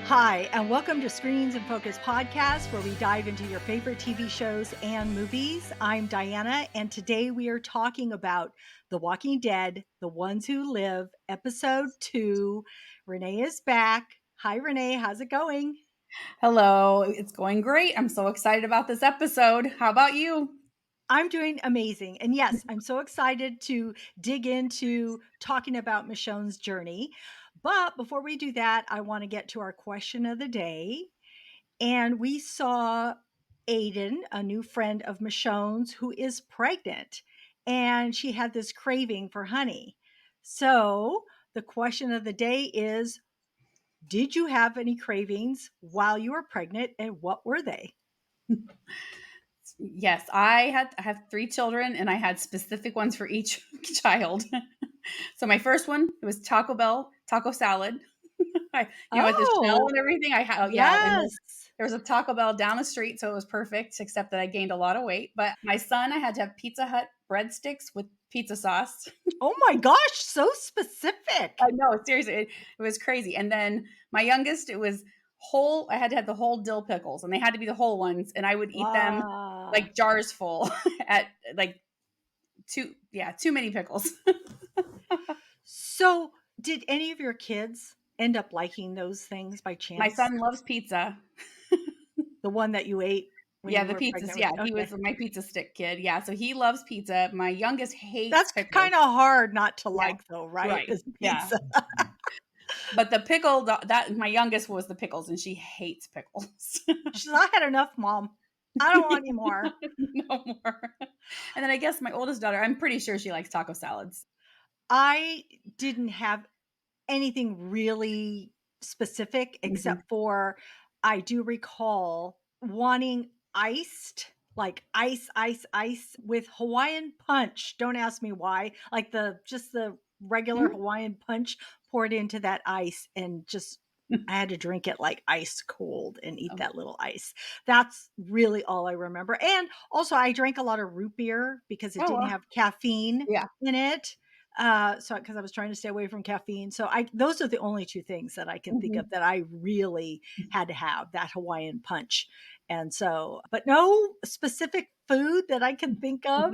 Hi, and welcome to Screens and Focus podcast, where we dive into your favorite TV shows and movies. I'm Diana, and today we are talking about The Walking Dead, The Ones Who Live, episode 2. Renee is back. Hi, Renee. How's it going? Hello, it's going great. I'm so excited about this episode. How about you? I'm doing amazing. And yes, I'm so excited to dig into talking about Michonne's journey. But before we do that, I want to get to our question of the day. And we saw Aiden, a new friend of Michonne's, who is pregnant, and she had this craving for honey. So the question of the day is, did you have any cravings while you were pregnant, and what were they? Yes, I have three children and I had specific ones for each child. So my first one, it was Taco Bell, taco salad. With the shell Oh, and everything. I had yeah, and yes. there was a Taco Bell down the street, so it was perfect, except that I gained a lot of weight. But my son, I had to have Pizza Hut breadsticks with pizza sauce. Oh my gosh, so specific. I know, seriously, it was crazy. And then my youngest, it was whole. I had to have the whole dill pickles, and they had to be the whole ones, and I would eat them Wow. like jars full at like too many pickles. So, did any of your kids end up liking those things by My chance? son loves pizza. The one that you ate when Yeah, you the were pizzas. pregnant with Yeah, he okay. was my pizza stick kid. Yeah, so he loves pizza. My youngest hates That's pickles. kinda hard not to Yeah, like though, right? right. Is Yeah, pizza. but the pickle that my youngest was the pickles, and she hates pickles. She says, "I had enough, mom. I don't want any more." No more. And then I guess my oldest daughter, I'm pretty sure she likes taco salads. I didn't have anything really specific Mhm. except for I do recall wanting iced, like ice with Hawaiian punch. Don't ask me why. Like the regular Mhm. Hawaiian punch poured into that ice and just I had to drink it like ice cold and eat Oh. that little ice. That's really all I remember. And also I drank a lot of root beer because it Oh, didn't well. have caffeine Yeah. in it. So because I was trying to stay away from caffeine. So I those are the only 2 things that I can think of Mhm. that I really had to have, that Hawaiian punch. And so but no specific food that I can think of.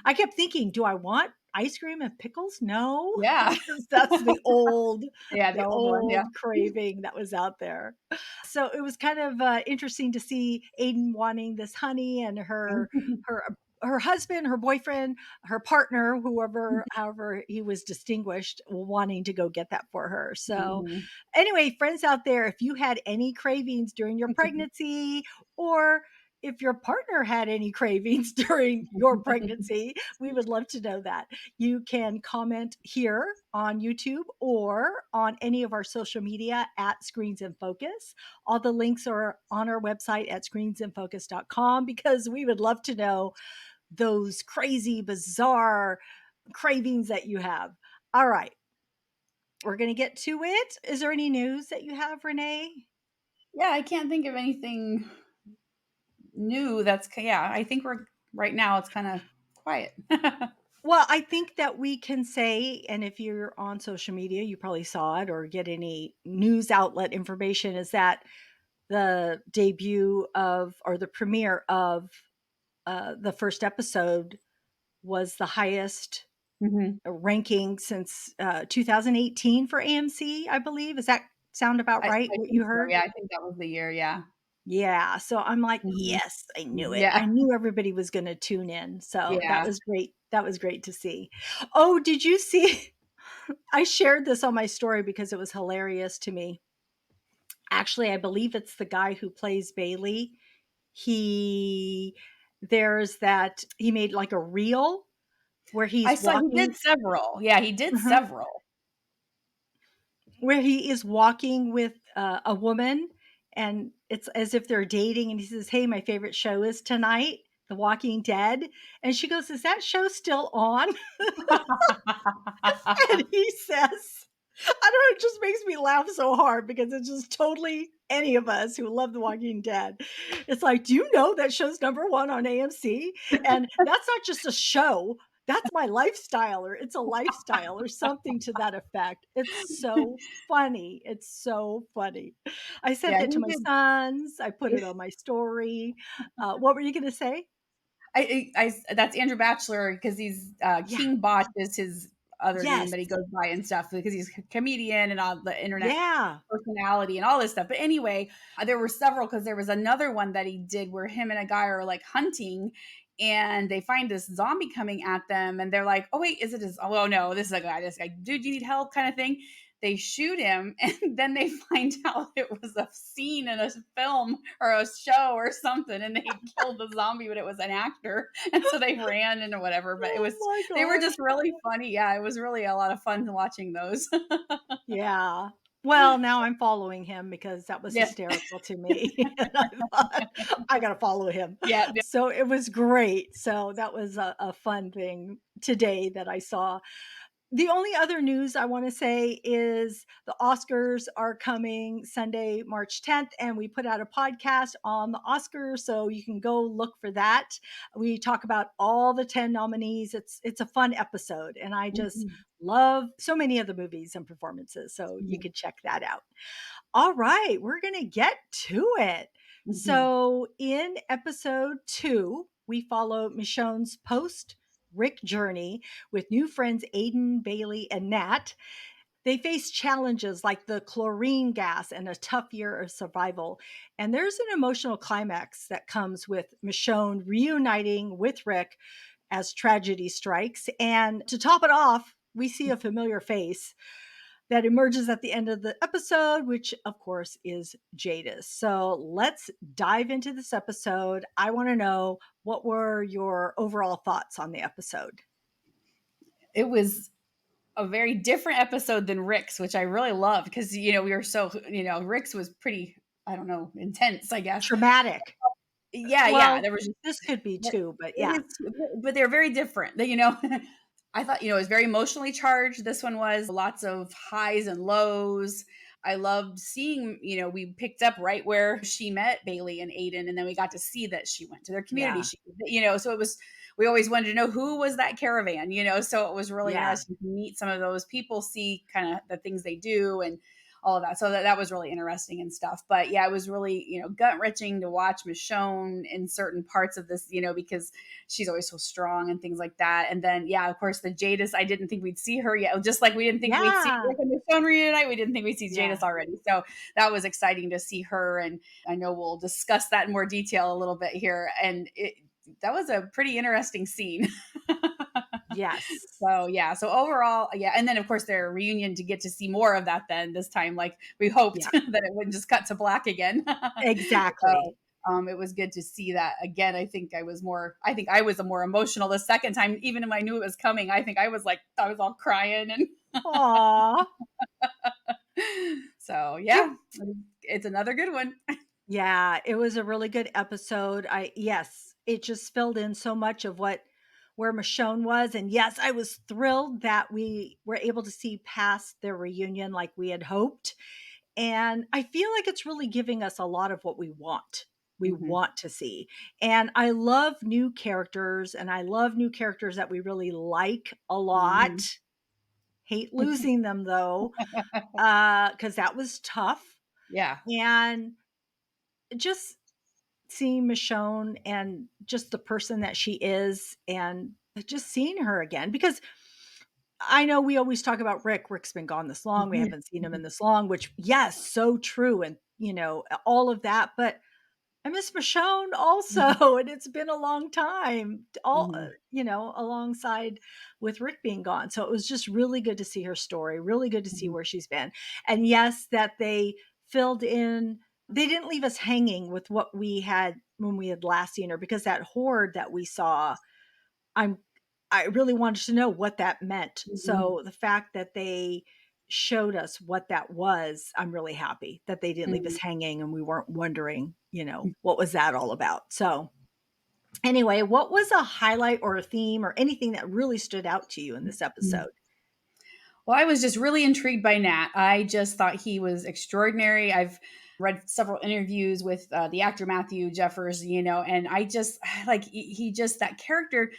I kept thinking, "Do I want ice cream and pickles?" No, Yeah. because that's Yeah, the the old one, yeah. old craving that was out there. So it was kind of, interesting to see Aiden wanting this honey and her her husband, her boyfriend, her partner, whoever however he was distinguished, wanting to go get that for her. So, Mhm. anyway, friends out there, if you had any cravings during your pregnancy or if your partner had any cravings during your pregnancy, we would love to know that. You can comment here on YouTube or on any of our social media at Screens in Focus. All the links are on our website at screensinfocus.com because we would love to know those crazy, bizarre cravings that you have. All right, we're going to get to it. Is there any news that you have, Renee? Yeah, I can't think of anything new yeah, I think we're right now it's kinda quiet. Well, I think that we can say, and if you're on social media, you probably saw it or get any news outlet information, is that the debut of or the premiere of the first episode was the highest Mhm. ranking since 2018 for AMC, I believe. Does that sound about right? I What think you so, heard? yeah, I think that was the year, yeah. Yeah, so I'm like, Mhm. "Yes, I knew it. Yeah. I knew everybody was gonna tune in." So that Yeah. was great. That was great to see. Oh, did you see I shared this on my story because it was hilarious to me. Actually, I believe it's the guy who plays Bailey. He there's that he made like a reel where I he's saw he did walking several. Yeah, he did uh-huh, several. where he is walking with a woman and it's as if they're dating and he says, "Hey, my favorite show is tonight, The Walking Dead." And she goes, "Is that show still on?" And he says, I don't know, it just makes me laugh so hard because it's just totally any of us who love The Walking Dead. It's like, do you know that show's number one on AMC? And that's not just a show. That's my lifestyle, or it's a lifestyle or something to that effect. It's so funny. It's so funny. I sent Yeah, it to he my did. sons. I put it on my story. What were you going to say? That's Andrew Batchelor because he's Yeah. King Botch is his other name Yes. that he goes by and stuff because he's a comedian and all the internet Yeah. personality and all this stuff. But anyway, there were several because there was another one that he did where him and a guy are like hunting and they find this zombie coming at them and they're like, oh wait, is it his oh no, this is a guy, dude, you need help kind of thing. They shoot him and then they find out it was a scene in a film or a show or something and they killed the zombie, but it was an actor. And so they ran and whatever. But it Oh was my they were gosh. just really funny. Yeah, it was really a lot of fun watching those. Yeah. Well, now I'm following him because that was Yeah. hysterical to me. And I thought, I got to follow him. Yeah. So it was great. So that was a fun thing today that I saw. The only other news I want to say is the Oscars are coming Sunday, March 10th, and we put out a podcast on the Oscars, so you can go look for that. We talk about all the 10 nominees. It's a fun episode, and I just Mhm. love so many of the movies and performances, so you Mhm. can check that out. All right, we're going to get to it. Mhm. So, in episode 2, we follow Michonne's post Rick journey with new friends Aiden, Bailey, and Nat. They face challenges like the chlorine gas and a tough year of survival. And there's an emotional climax that comes with Michonne reuniting with Rick as tragedy strikes. And to top it off, we see a familiar face that emerges at the end of the episode, which of course is Jadis. So let's dive into this episode. I want to know, what were your overall thoughts on the episode? It was a very different episode than Rick's, which I really loved because we were so Rick's was pretty, I don't know, intense, I guess. Traumatic. Yeah, yeah. Well, There was this could be but too, but it yeah. is, but they're very different. I thought, it was very emotionally charged. This one was lots of highs and lows. I loved seeing, we picked up right where she met Bailey and Aiden, and then we got to see that she went to their community. Yeah. So we always wanted to know who was that caravan, so it was really Yeah. interesting to meet some of those people, see kind of the things they do and all of that. So that was really interesting and stuff. But yeah, it was really, gut wrenching to watch Michonne in certain parts of this, because she's always so strong and things like that. And then, yeah, of course, the Jadis, I didn't think we'd see her yet. Just like we didn't think we'd see Yeah. Rick and Michonne reunite, we didn't think we'd see Yeah. Jadis already. So that was exciting to see her. And I know we'll discuss that in more detail a little bit here. And that was a pretty interesting scene. Yes. So yeah, so overall, yeah, and then of course their reunion to get to see more of that. Then this time, like we hoped Yeah. that it wouldn't just cut to black again. Exactly. So it was good to see that again. I think I was more emotional the second time, even if I knew it was coming. I think I was all crying and Aw. so It yeah, it's another good one. Yeah, it was a really good episode. Yes, it just filled in so much of where Michonne was. And yes, I was thrilled that we were able to see past their reunion like we had hoped. And I feel like it's really giving us a lot of what we want. We Hmm. want to see. And I love new characters, and I love new characters that we really like a lot. Hmm. Hate losing them though, because that was tough. Yeah. And just seeing Michonne and just the person that she is, and just seeing her again, because I know we always talk about Rick. Rick's been gone this long. We Hmm. haven't seen him in this long, which, yes, so true. And, all of that. But I miss Michonne also. And it's been a long time, Hmm. alongside with Rick being gone. So it was just really good to see her story, really good to see where she's been. And yes, that they filled in, they didn't leave us hanging with what we had when we had last seen her, because that horde that we saw, I'm I really wanted to know what that meant. Hmm. So the fact that they showed us what that was, I'm really happy that they didn't leave us hanging and we weren't wondering, what was that all about. So anyway, what was a highlight or a theme or anything that really stood out to you in this Hmm. episode? Well, I was just really intrigued by Nat. I just thought he was extraordinary. I've read several interviews with the actor Matthew Jeffers, and I just like he just that character.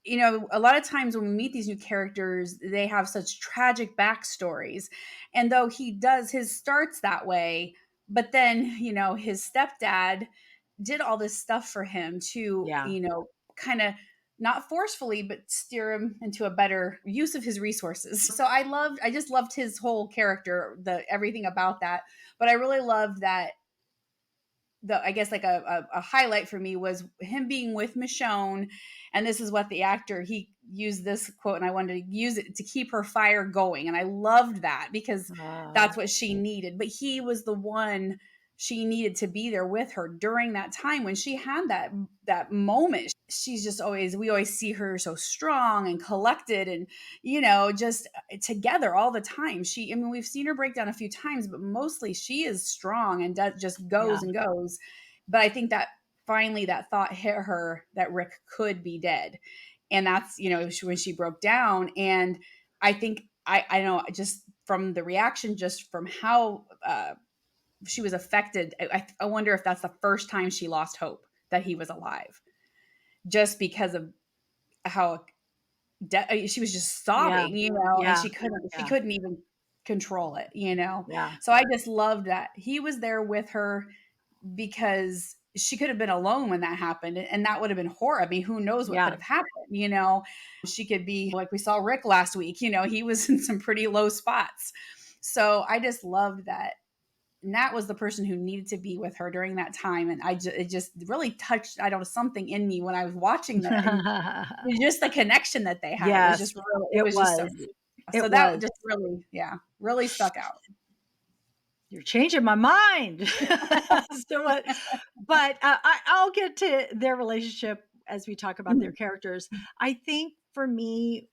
a lot of times when we meet these new characters, they have such tragic backstories. And though he does, his starts that way, but then, his stepdad did all this stuff for him to, Yeah. kind of not forcefully, but steer him into a better use of his resources. So I just loved his whole character, everything about that. But I really loved that I guess like a highlight for me was him being with Michonne, and this is what the actor he used this quote, and I wanted to use it to keep her fire going, and I loved that because Uh, that's what she needed. But he was the one she needed to be there with her during that time when she had that moment. She's just always we always see her so strong and collected and just together all the time. I mean, we've seen her break down a few times, but mostly she is strong and just yeah. goes and goes. But I think that finally that thought hit her that Rick could be dead. And that's, when she broke down. And I think, I know just from the reaction, just from how she was affected, I wonder if that's the first time she lost hope that he was alive, just because of how she was just Yeah. sobbing, and Yeah. she Yeah. couldn't even control it. Yeah. So I just loved that he was there with her because she could have been alone when that happened, and that would have been horrible. I mean, who knows what could Yeah. have happened? She could be like we saw Rick last week. He was in some pretty low spots. So I just loved that Nat was the person who needed to be with her during that time, and it just really touched, I don't know, something in me when I was watching that, and just the connection that they had. It was Yes, just really, it it was just so was. neat. So It that was. just really, yeah, really stuck out. You're changing my mind. So what? But I'll get to their relationship as we talk about their Mhm, characters. I think for me,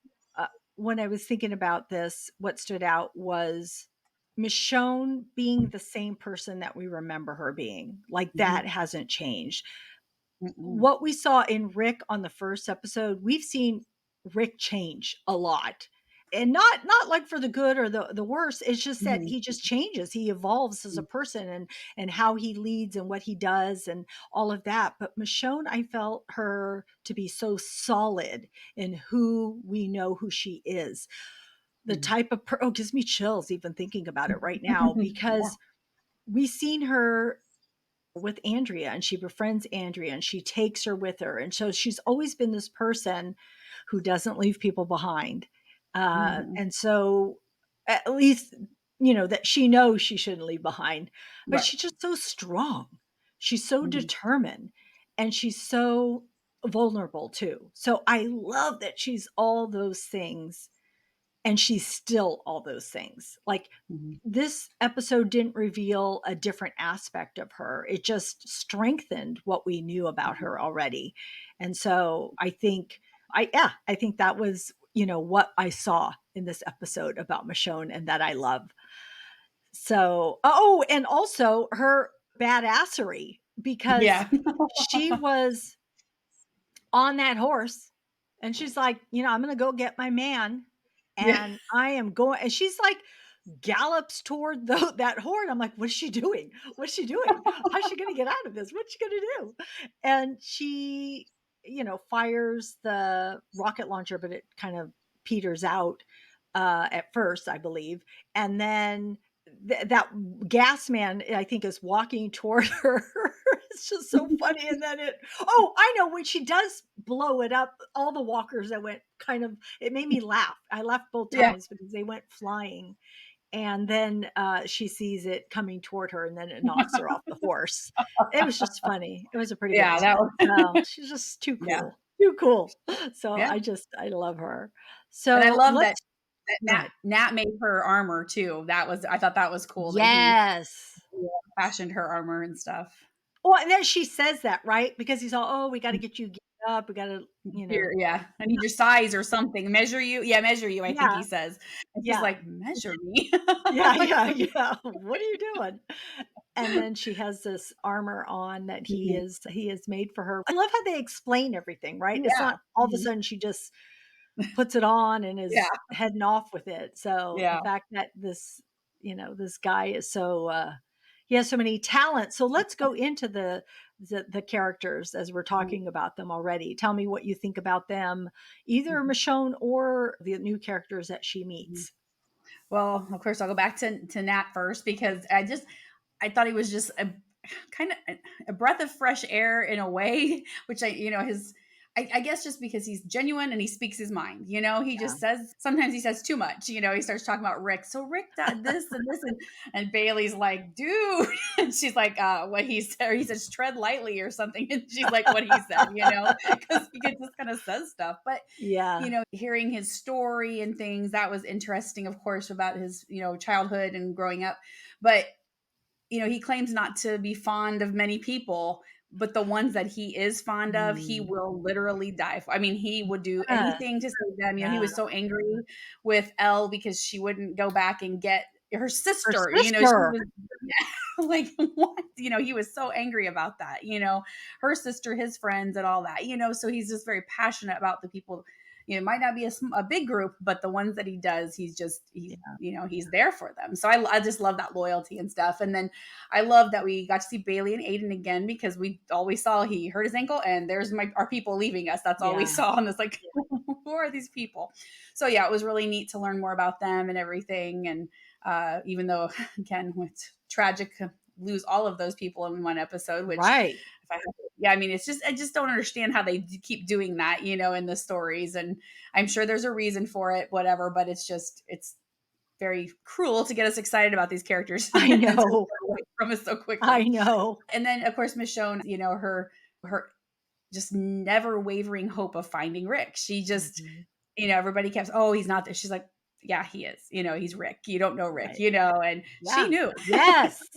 when I was thinking about this, what stood out was Michonne being the same person that we remember her being. Like mhm, that hasn't changed. mm-mm, What we saw in Rick on the first episode, we've seen Rick change a lot. And not like for the good or the worse. It's just that mhm, he just changes. He evolves as a person and how he leads and what he does and all of that. But Michonne, I felt her to be so solid in who we know who she is. The mhm. type of oh, it gives me chills even thinking about it right now Yeah. because we seen her with Andrea and she befriends Andrea and she takes her with her. And so she's always been this person who doesn't leave people behind. Mhm. And so at least, that she knows she shouldn't leave behind, but Right. she's just so strong. She's so Mhm, determined and she's so vulnerable too. So I love that she's all those things and she's still all those things. Like mhm, this episode didn't reveal a different aspect of her. It just strengthened what we knew about mhm, her already. And so I think that was, what I saw in this episode about Michonne and that I love. So, oh, and also her badassery because yeah. she was on that horse and she's like, I'm going to go get my man Yeah. and I am going and she's like gallops toward that horde. I'm like, what is she doing? What's she doing? How's she going to get out of this? What's she going to do? And she, fires the rocket launcher, but it kind of peters out at first, I believe. And then that gas man, I think, is walking toward her. It's just so funny. And then oh, I know when she does blow it up, all the walkers that went it made me laugh. I laughed both Yeah. times because they went flying and then she sees it coming toward her and then it knocks her off the horse. It was just funny. It was a pretty good Yeah, that moment. was So she's just too yeah, cool. Too cool. So yeah. I love her. And I So love that let's go Nat ahead. Nat made her armor too. I thought that was cool that he, Yes. yeah, fashioned her armor and stuff. Well, and then she says that, right? Because he's all, oh, we got to get you geared up. We got to, Here, yeah, I need your size or something. Measure you. Yeah, measure you, I think yeah, he says. And she's yeah, like, "Measure me?" yeah, Like, yeah, yeah. What are you doing? And then she has this armor on that mhm, he has made for her. I love how they explain everything, right? It's yeah, not all of a mhm, sudden she just puts it on and yeah, is heading off with it. So the yeah, fact that this guy is so He has so many talents. So let's go into the characters as we're Mhm, talking about them already. Tell me what you think about them, either mhm, Michonne or the new characters that she mhm. meets. Well, of course, I'll go back to Nat first because I thought he was just a kind of a breath of fresh air in a way, which his I guess just because he's genuine and he speaks his mind. He Yeah. just says sometimes he says too much. He starts talking about Rick. So Rick did this and this and Bailey's like, dude, and she's like, what he said. Or he says tread lightly or something, and she's like, what he said, because he just kind of says stuff, but Yeah. hearing his story and things that was interesting, of course, about his childhood and growing up, but he claims not to be fond of many people, but the ones that he is fond of, he Mm. will literally die for. I mean, he would do Yes. anything to save them. He Yeah. was so angry with Elle because she wouldn't go back and get her Her sister. She sister. was like, what? He was so angry about that. Her sister, his friends, and all that. So he's just very passionate about the people. It might not be a big group, but the ones that he does, he's there for them. So I just love that loyalty and stuff. And then I love that we got to see Bailey and Aiden again because we always saw he hurt his ankle and there's our people leaving us. That's all we Yeah. saw. And it's like, who are these people? So yeah, it was really neat to learn more about them and everything. And even though again, it's tragic to lose all of those people in one episode, which Right. if I have yeah, I mean, I just don't understand how they keep doing that, in the stories. And I'm sure there's a reason for it, whatever, but it's very cruel to get us excited about these characters I and to take know. them away from us so I quickly. know. And then of course Michonne, her just never wavering hope of finding Rick. She just, Mhm. everybody kept, oh, he's not there. She's like, yeah, he is. He's Rick. You don't know Rick, Right. and she Yeah. knew. Yes.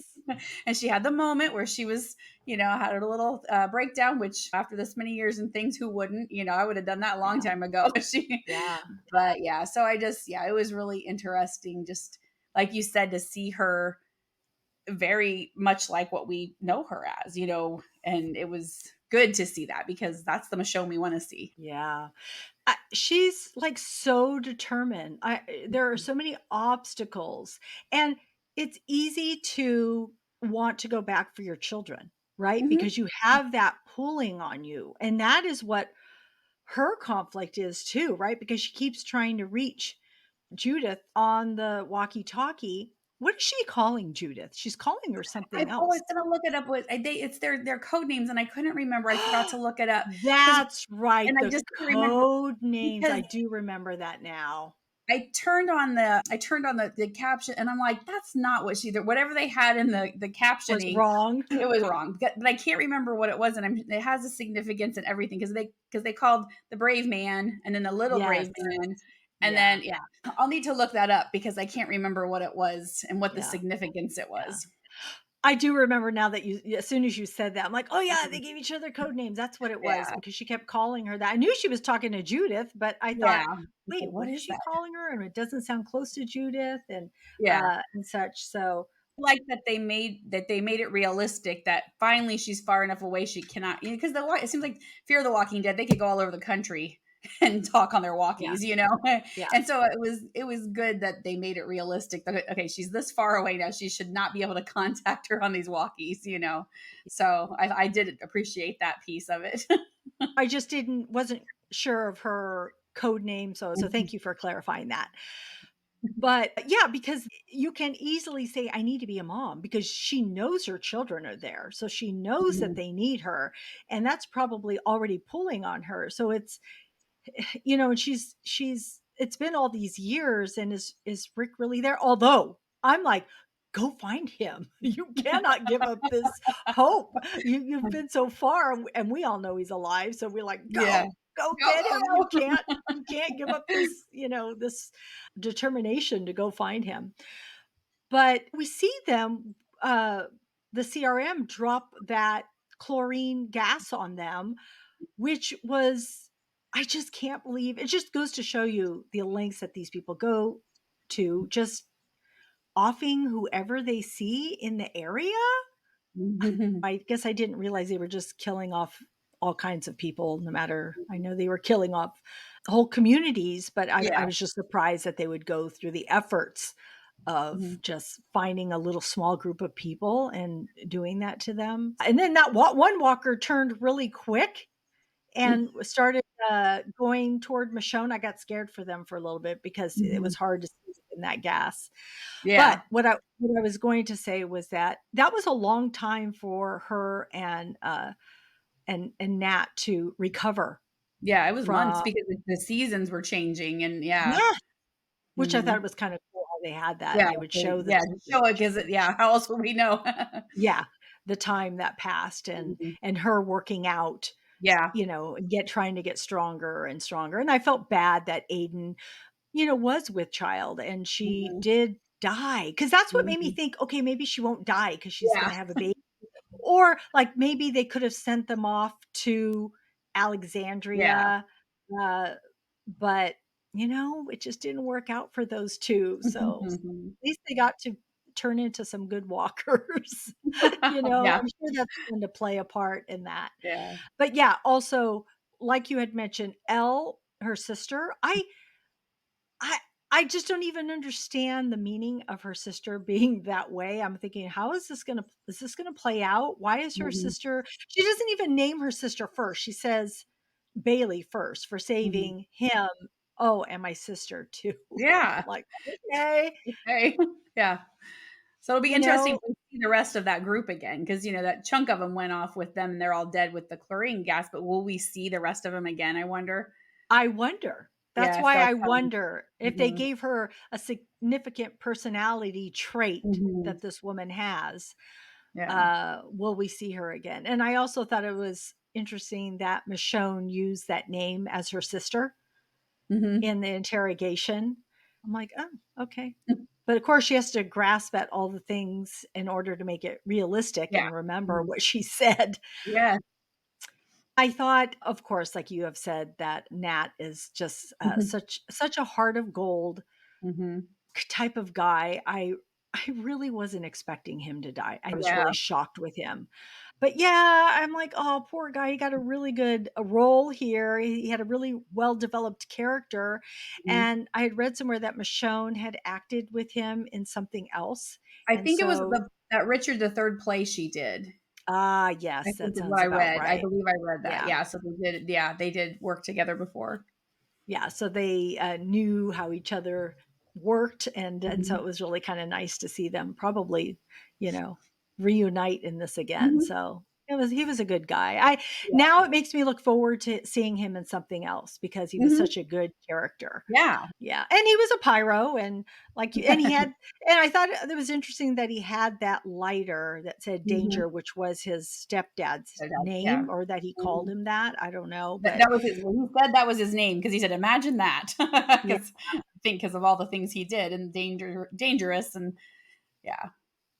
And she had the moment where she was, had a little breakdown, which after this many years and things, who wouldn't? I would have done that a long Yeah. time ago. Yeah. But yeah, so it was really interesting, just like you said, to see her very much like what we know her as, and it was good to see that because that's the Michonne we want to see. Yeah. She's, like, so determined. There are so many obstacles, and it's easy to want to go back for your children, right? Mhm. Because you have that pulling on you, and that is what her conflict is too, right? Because she keeps trying to reach Judith on the walkie-talkie. What is she calling Judith? She's calling her something I else. was gonna look it up. It's their code names, and I couldn't remember. I forgot to look it up because, That's right, and I the just couldn't remember code names. because I do remember that now. I turned on the caption, and I'm like, that's not what whatever they had in the Was captioning, wrong. it was wrong. But I can't remember what it was, and it has a significance and everything because they called the brave man and then the little Yes. brave man, and Yeah, then yeah, I'll need to look that up because I can't remember what it was and what the yeah, significance it yeah. was. I do remember now that as soon as you said that, I'm like, "Oh, yeah, they gave each other code names." That's what it was Yeah, because she kept calling her that. I knew she was talking to Judith, but I thought, yeah. Okay, "Wait, what what is is she that? calling her?" And it doesn't sound close to Judith Yeah. and such. So, Like that they made it realistic that finally she's far enough away she cannot, because it seems like Fear of the Walking Dead, they could go all over the country and talk on their yeah, walkies, yeah. and so it was good that they made it realistic that okay, she's this far away now, she should not be able to contact her on these walkies. So I did appreciate that piece of it. I just wasn't sure of her code name, so thank you for clarifying that. But yeah, because you can easily say, "I need to be a mom," because she knows her children are there. So she knows that Mhm. they need her, and that's probably already pulling on her. So it's, and she's it's been all these years, and is Rick really there? Although I'm like, go find him. You cannot give up this hope. You've been so far, and we all know he's alive. So we're like, Yeah. go Go, get him. go, go. You can't give up this, this determination to go find him. But we see them, the CRM drop that chlorine gas on them, which was, I just can't believe, it just goes to show you the lengths that these people go to, just offing whoever they see in the area. I guess I didn't realize they were just killing off all kinds of people, no matter, I know they were killing off whole communities, but I Yeah. was just surprised that they would go through the efforts of Mhm. just finding a little small group of people and doing that to them. And then that one walker turned really quick and started going toward Michonne. I got scared for them for a little bit because it was Mhm. hard to see in that gas. But Yeah. what I was going to say was that that was a long time for her and Nat to recover Yeah, it was months from. because the seasons were changing and yeah. Yeah, which I thought Mhm. was kind of cool how they had that, and Yeah, they would so show the yeah, just seasons show it 'cause it change. yeah, how else would we know? Yeah, the time that passed Mhm. and her working out, Yeah. get trying to get stronger and stronger, and I felt bad that Aiden, was with child and she Mhm. did die because that's what made me Mhm. think, "Okay, maybe she won't die because she's Yeah. gonna have a baby." Or, like, maybe they could have sent them off to Yeah. Alexandria, uh, but, it just didn't work out for those 2, so Mhm. at least they got to turn into some good walkers, Yeah. I'm sure that's going to play a part in that. Yeah. But, yeah, also, like you had mentioned, Elle, her sister, I I just don't even understand the meaning of her sister being that way. I'm thinking, how is this gonna play out? Why is her Mhm. sister she doesn't even name her sister first. She says Bailey first for Mhm. saving him. Oh, and my sister too. I'm Yeah. like, okay, Okay. Yeah. So it'll be you interesting know, to see the rest of that group again because that chunk of them went off with them and they're all dead with the chlorine gas, but will we see the rest of them again, I wonder? I wonder. That's Yeah, if why they'll I come. wonder if they Mhm. gave her a significant personality trait Mhm. that this woman has. Yeah. Will we see her again? And I also thought it was interesting that Michonne used that name as her sister Mhm. in the interrogation. I'm like, oh, okay. But of course, she has to grasp at all the things in order to make it realistic Yeah. and remember Mhm. what she said. Yeah. I thought, of course, like you have said, that Nat is just such a heart of gold Mhm. type of guy. I really wasn't expecting him to die. I was Yeah. really shocked with him. But yeah, I'm like, "Oh, poor guy. He got a really good role here. He had a really well-developed character." Mhm. And I had read somewhere that Michonne had acted with him in something else. I And think it was so that Richard III play she did. I yes, think that is what sounds I about read. I right. believe I read that. Yeah. Yeah, so they did work together before. Yeah, so they, knew how each other worked, and so Mhm. it was really kinda nice to see them probably, you know, reunite in this again, Mhm. so he was a good guy. I Yeah. Now it makes me look forward to seeing him in something else because he was Mhm. such a good character. Yeah. Yeah, and he was a pyro and he had and I thought it was interesting that he had that lighter that said Mhm. danger, which was his stepdad's Yeah. name or that he called Mhm. him that, I don't know, That but that was his well, he said that was his name because he said, "Imagine that," yeah. 'cause I think because of all the things he did and dangerous and yeah.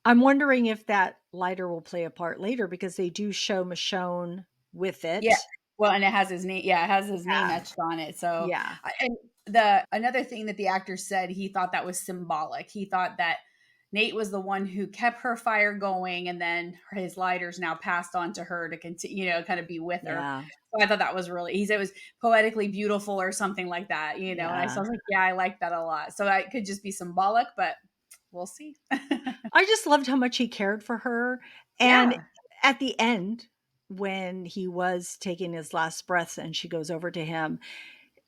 I'm wondering if that lighter will play a part later because they do show Michonne with Yeah. it. Well, and it has his name yeah, it has his name Yeah, etched on it, so yeah, and the another thing that the actor said, he thought that was symbolic. He thought that Nate was the one who kept her fire going, and then his lighters now passed on to her to continue, kind of be with her. yeah, So I thought that was really he said it was poetically beautiful or something like that, and I yeah. was like, "Yeah, I like that a lot." So it could just be symbolic, but we'll see. I just loved how much he cared for her, and Yeah. at the end, when he was taking his last breaths and she goes over to him,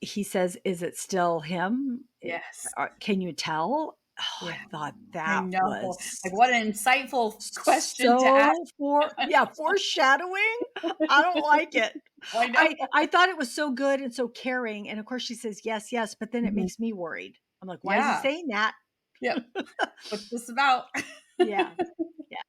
he says, "Is it still him? Yes. Can you tell?" Oh, Yeah. I thought I that know. was Like, what an insightful question to ask. so foreshadowing. I don't like it. I know. I thought it was so good and so caring, and of course she says, "Yes, yes," but then it Mhm. makes me worried. I'm like, "Why is he Yeah. saying that?" Yep. What's this about? Yeah, yeah.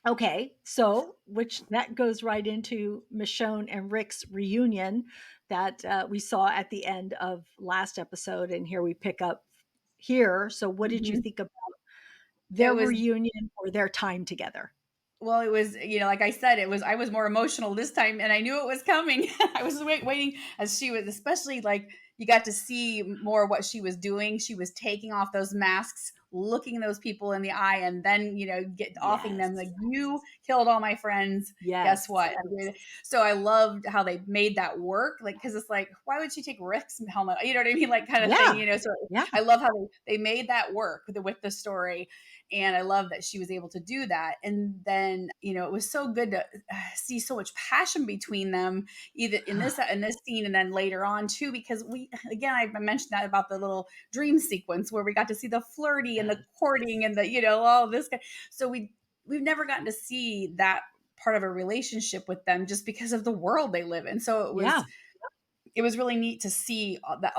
Okay, so which that goes right into Michonne and Rick's reunion that, we saw at the end of last episode, and here we pick up here. So what did you Mhm. think about It their was reunion or their time together? well, it was, like I said, it was I was more emotional this time, and I knew it was coming. I was waiting as she was especially, like, you got to see more what she was doing. She was taking off those masks looking those people in the eye and then, get offing them like, Yes. you killed all my friends. Guess Yes. what? So I loved how they made that work. Like, cause it's like, why would she take Rick's helmet? You know what I mean? Like kind of thing, Yeah. so Yeah. I love how they made that work with the story. And I love that she was able to do that. And then, it was so good to see so much passion between them, either in this scene and then later on too, because I mentioned that about the little dream sequence where we got to see the flirty and the Yes. courting and the, all this. So we've never gotten to see that part of a relationship with them just because of the world they live in. So Yeah. it was really neat to see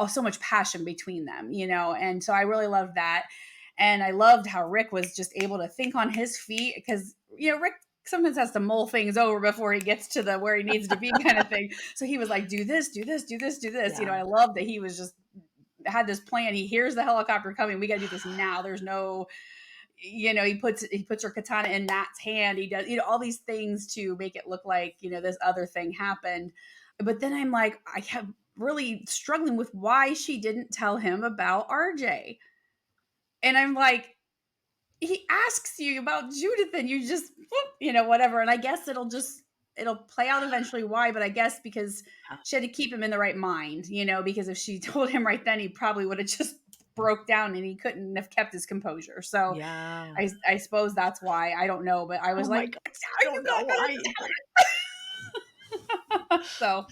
so much passion between them, and so I really loved that. And I loved how Rick was just able to think on his feet because, Rick sometimes has to mull things over before he gets to the where he needs to be kind of thing. So he was like, do this, do this, do this, do this. Yeah. I love that he was just had this plan. He hears the helicopter coming. We got to do this now. There's no, he puts her katana in Nat's hand. He does, all these things to make it look like, this other thing happened. But then I'm like, I kept really struggling with why she didn't tell him about RJ. And I'm like, he asks you about Judith and you just, whoop, whatever. And I guess it'll play out eventually why, but I guess because Yeah. she had to keep him in the right mind, because if she told him right then, he probably would have just broke down and he couldn't have kept his composure. So Yeah. I suppose that's why. I don't know, but I was Oh my like, gosh. I are you don't know not why gonna either. tell? So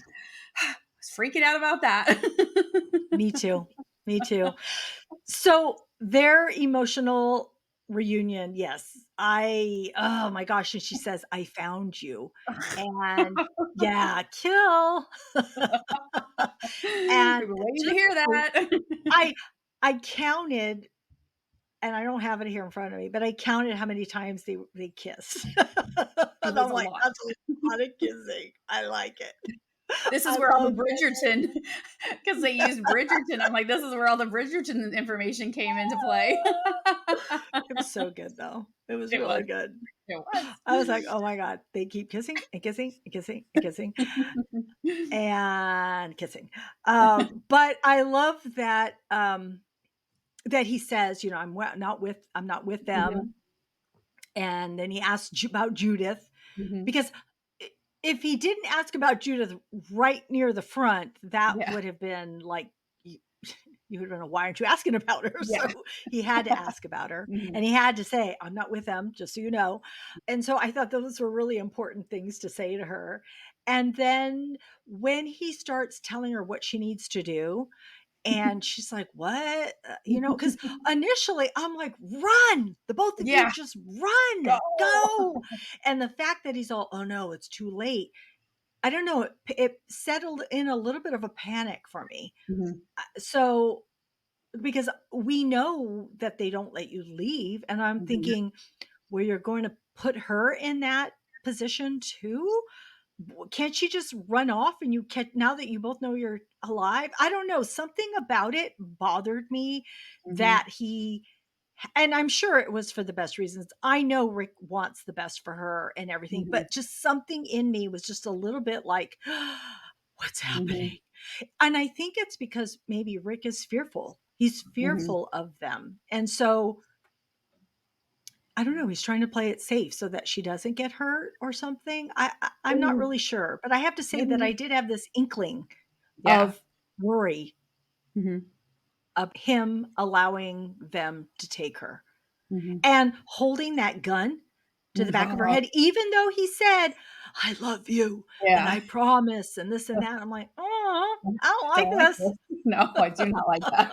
I was freaking out about that. Me too. Me too. So their emotional reunion, yes. Oh my gosh. And she says, I found you. And yeah, kill. We And were waiting to just hear so that. I I counted, and I don't have it here in front of me, but I counted how many times they kissed. It And was I'm a like, lot. that's a lot of kissing. I like it. This is I where all the love it. Bridgerton, because they used Bridgerton. I'm like, this is where all the Bridgerton information came into play. It was so good though. It was It was. really good. It was. I was like, "Oh my god, they keep kissing and kissing and kissing and kissing and kissing." But I love that that he says, I'm not with Mhm, them, and then he asks about Judith mhm. because if he didn't ask about Judith right near the front, that Yeah, would have been like you, you would have been, why aren't you asking about her? yeah. So he had to ask about her, Mhm, and he had to say, I'm not with them, just so you know. And so I thought those were really important things to say to her. And then when he starts telling her what she needs to do, and she's like, "What?" Because initially I'm like, "Run! The both of you yeah, just run, go. go!" And the fact that he's all, "Oh no, it's too late." I don't know. It settled in a little bit of a panic for me. Mhm, So because we know that they don't let you leave, and I'm mhm, thinking, where you're going to put her in that position too? Can't she just run off and you can now that you both know you're alive? I don't know, something about it bothered me mhm, that he and I'm sure it was for the best reasons. I know Rick wants the best for her and everything, mhm, but just something in me was just a little bit like, what's mhm, happening? And I think it's because maybe Rick is fearful. He's mhm, fearful of them. And so I don't know, he's trying to play it safe so that she doesn't get hurt or something. I'm not mhm. really sure, but I have to say that I Maybe. did have this inkling Yeah. of worry Mhm, of him allowing them to take her mhm. and holding that gun to the back of her Oh, head, even though he said, "I love you and yeah. I promise," and this and that. I'm like, "Oh, I don't like Don't like this." this. No, I do not like that.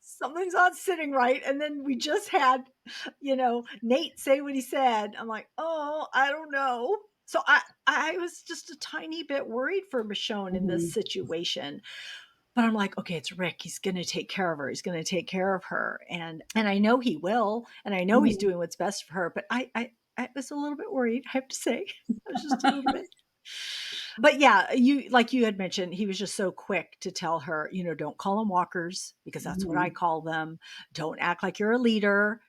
Something's not sitting right. And then we just had, Nate say what he said. I'm like, oh, I don't know. So I was just a tiny bit worried for Michonne in this Mhm, situation. But I'm like, okay, it's Rick. He's going to take care of her. He's going to take care of her. And I know he will. And I know he's mhm. doing what's best for her. But I was a little bit worried, I have to say. I was just a little bit. But yeah, you had mentioned, he was just so quick to tell her, don't call them walkers because that's what I Mhm, call them. Don't act like you're a leader,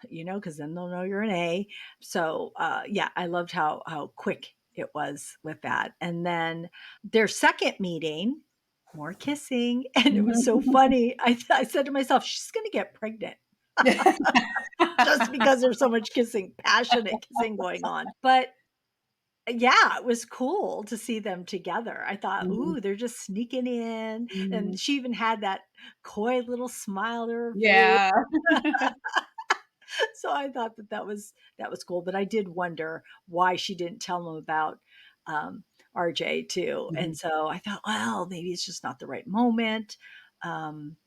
because then they'll know you're an A. So yeah, I loved how quick it was with that. And then their second meeting, more kissing. And it was so Mhm. funny. I said to myself, she's going to get pregnant just because there's so much kissing, passionate kissing going on. But yeah, it was cool to see them together. I thought, Mhm. ooh, they're just sneaking in. And Mhm. she even had that coy little smile to her face. Yeah. So I thought that was cool. But I did wonder why she didn't tell them about um, RJ too. Mhm. And so I thought, well, maybe it's just not the right moment. Um,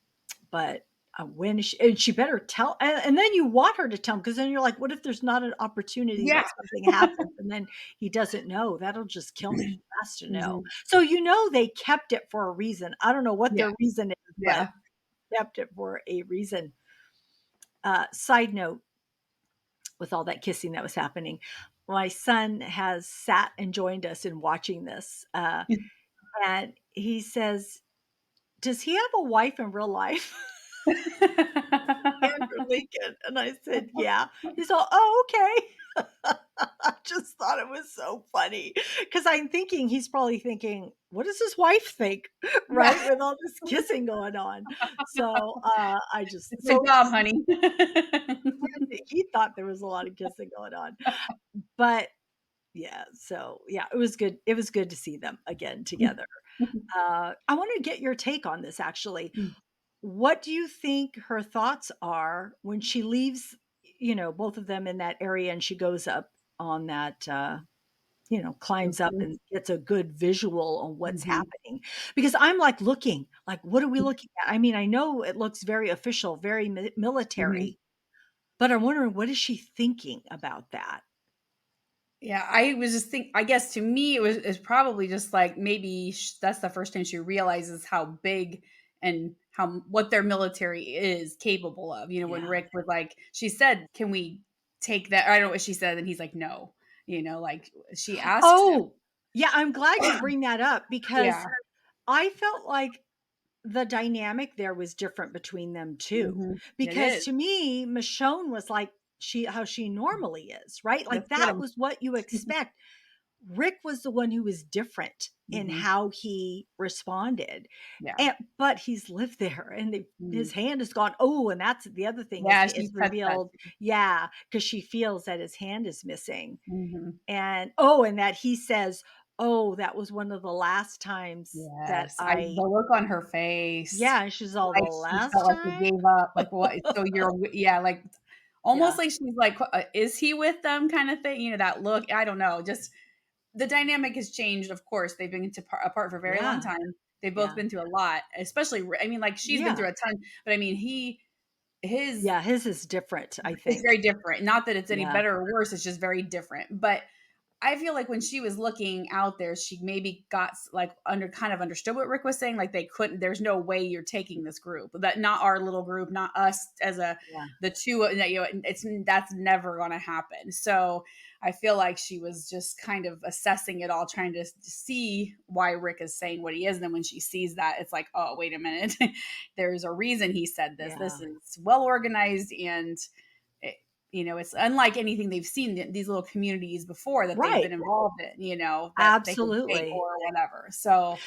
but when she better tell, and then you want her to tell him because then you're like, what if there's not an opportunity Yeah. that something happens and then he doesn't know? That'll just kill me. He has to know. Mhm. So they kept it for a reason. I don't know what Yeah. their reason is, but Yeah. kept it for a reason. Side note, with all that kissing that was happening, my son has sat and joined us in watching this, and he says, "Does he have a wife in real life?" Andrew Lincoln. And I said, "Yeah." He's all, "Oh, okay." I just thought it was so funny because I'm thinking he's probably thinking, "What does his wife think?" Yeah. Right? With all this kissing going on. So, I just Good so job, honey. he thought there was a lot of kissing going on. But yeah, so yeah, it was good. It was good to see them again together. I want to get your take on this actually. What do you think her thoughts are when she leaves, both of them in that area and she goes up on that, climbs up and gets a good visual on what's Mhm. happening? Because I'm like looking, like, what are we looking at? I mean, I know it looks very official, very Mhm. military, but I'm wondering what is she thinking about that? Yeah, I was just think I guess to me it's probably just like maybe that's the first time she realizes how big and what their military is capable of. You know, when Yeah. Rick was like, she said, "Can we take that?" I don't know what she said, and he's like, "No." Like she asked him. Oh, yeah, I'm glad you bring that up because Yeah. I felt like the dynamic there was different between them too. It Because is. to me, Michonne was like how she normally is, right? Like That's what that I'm. was what you expect. Rick was the one who was different in Mhm. how he responded. Yeah. And but he's lived there and his Mhm. hand is gone. Oh, and that's the other thing is Yeah, she it's said that revealed. too. Yeah, because she feels that his hand is missing. Mhm. And oh, and that he says, "Oh, that was one of the last times that Yes, I I." the look on her face, Yeah, and she's all, "The like, she last felt like she time?" gave up, like, "What? So you're wi" yeah, like, almost Yeah, like she's like, "Is he with them?" kinda thing, that look, I don't know, just the dynamic has changed, of course, they've been apart for a very long yeah, time, they've both yeah, been through a lot, especially I mean, like, she's been yeah, through a ton, but I mean, his yeah, his is different, I it's very think. different, not that it's any Yeah, better or worse, it's just very different, but I feel like when she was looking out there, she maybe got like kind of understood what Rick was saying. Like they couldn't, there's no way you're taking this group, that not our little group, not us as yeah, the two, that's never going to happen. So I feel like she was just kind of assessing it all, trying to see why Rick is saying what he is. And then when she sees that, it's like, oh, wait a minute. There's a reason he said this. This yeah, is well organized and it, it's unlike anything they've seen in these little communities before that they've right, been involved in, that they can take absolutely, or whatever. So,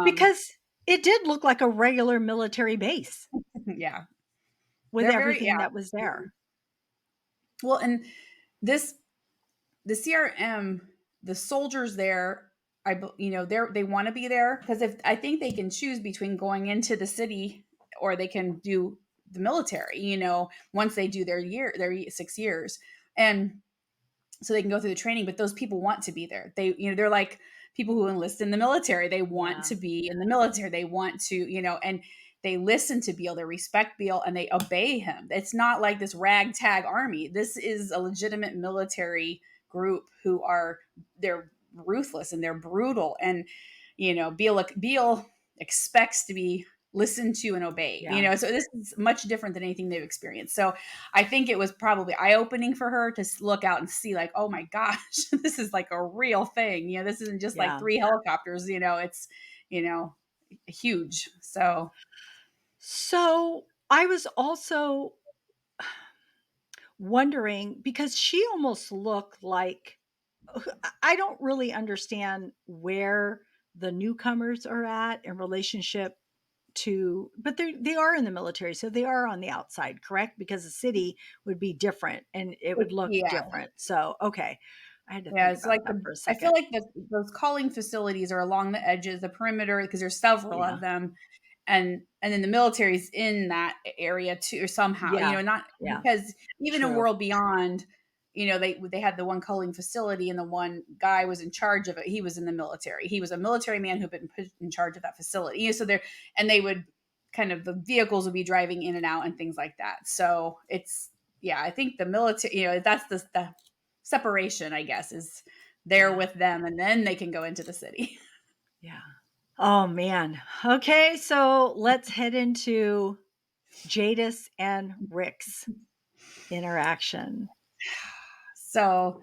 because it did look like a regular military base yeah, with they're very, everything yeah. that was there. Well, and this, the CRM, the soldiers there, they want to be there because if I think they can choose between going into the city or they can do the military, once they do their 6 years. And so they can go through the training, but those people want to be there. They're like people who enlist in the military. They want Yeah, to be in the military. They want to, and they listen to Beale, they respect Beale, and they obey him. It's not like this ragtag army. This is a legitimate military group who they're ruthless and they're brutal. And, Beale expects to be listened to and obeyed, yeah, so this is much different than anything they've experienced. So I think it was probably eye opening for her to look out and see, like, oh my gosh, this is like a real thing. This isn't just like yeah. three helicopters. It's you know huge. So So I was also wondering because she almost looked like I don't really understand where the newcomers are at in relationship to, but they are in the military, so they are on the outside, correct? Because the city would be different and it would look Yeah. different. So, okay. I had to Yeah, think it's about like that for a I feel second. like those calling facilities are along the edges, the perimeter, because there's several Yeah. of them, and then the military's in that area too, or somehow, Yeah. not Yeah. because even in True. World Beyond, they had the one calling facility, and the one guy was in charge of it. He was in the military. He was a military man who'd been put in charge of that facility. So there, and they would kind of the vehicles would be driving in and out and things like that. So it's yeah, I think the military, that's the separation, I guess, is there Yeah. with them, and then they can go into the city. Yeah. Oh man. Okay, so let's head into Jadis and Rick's interaction. So,